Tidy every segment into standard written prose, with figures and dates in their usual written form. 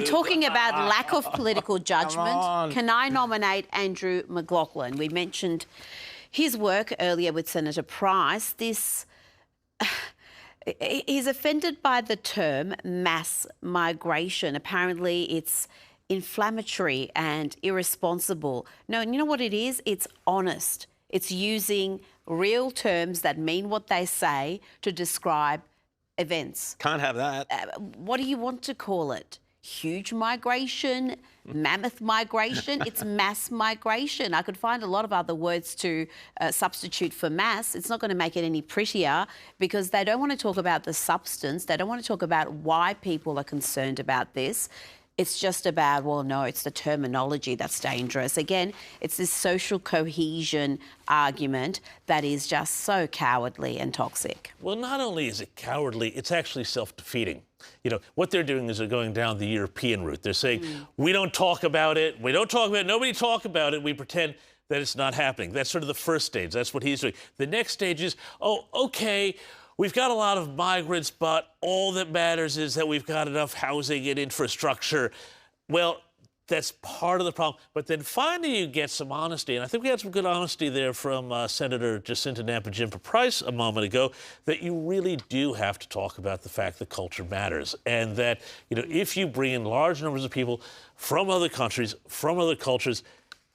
talking about lack of political judgment, can I nominate Andrew McLachlan? We mentioned his work earlier with Senator Price. He's offended by the term mass migration. Apparently it's inflammatory and irresponsible. No, you know what it is? It's honest. It's using real terms that mean what they say to describe events. Can't have that. What do you want to call it? Huge migration, mammoth migration? It's mass migration. I could find a lot of other words to substitute for mass. It's not going to make it any prettier because they don't want to talk about the substance. They don't want to talk about why people are concerned about this. It's just about, well, no, it's the terminology that's dangerous. Again, it's this social cohesion argument that is just so cowardly and toxic. Well, not only is it cowardly, it's actually self-defeating. You know, what they're doing is they're going down the European route. They're saying, we don't talk about it. We don't talk about it. Nobody talk about it. We pretend that it's not happening. That's sort of the first stage. That's what he's doing. The next stage is, oh, okay, we've got a lot of migrants, but all that matters is that we've got enough housing and infrastructure. Well, that's part of the problem. But then finally you get some honesty, and I think we had some good honesty there from Senator Jacinta Nampijinpa-Price a moment ago, that you really do have to talk about the fact that culture matters, and that, you know, if you bring in large numbers of people from other countries, from other cultures,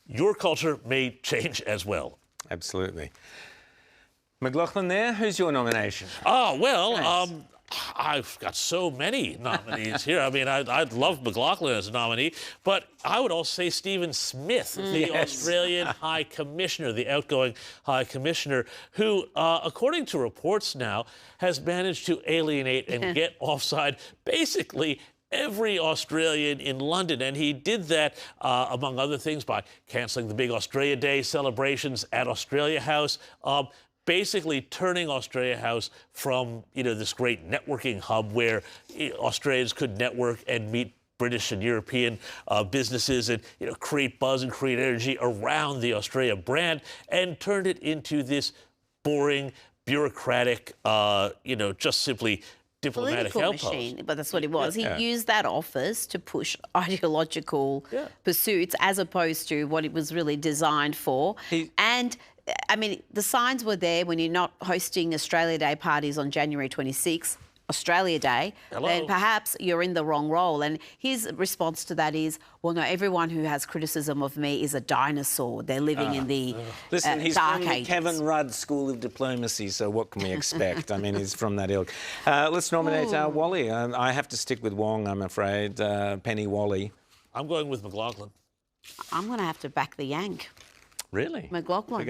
your culture may change as well. Absolutely. McLachlan there, who's your nomination? Oh, well, I've got so many nominees here. I mean, I'd love McLachlan as a nominee, but I would also say Stephen Smith, the Australian High Commissioner, the outgoing High Commissioner, who, according to reports now, has managed to alienate and get offside basically every Australian in London. And he did that, among other things, by cancelling the big Australia Day celebrations at Australia House, basically turning Australia House from, you know, this great networking hub where Australians could network and meet British and European businesses and, you know, create buzz and create energy around the Australia brand, and turned it into this boring, bureaucratic, you know, just simply diplomatic outpost. But that's what it was. He used that office to push ideological pursuits as opposed to what it was really designed for. And I mean, the signs were there when you're not hosting Australia Day parties on January 26th, Australia Day, then perhaps you're in the wrong role. And his response to that is, well, no, everyone who has criticism of me is a dinosaur. They're living in the Listen, he's dark from the ages. Kevin Rudd School of Diplomacy, so what can we expect? I mean, he's from that ilk. Let's nominate Wally. I have to stick with Wong, I'm afraid. Penny Wally. I'm going with McLachlan. I'm going to have to back the Yank. Really? McLachlan.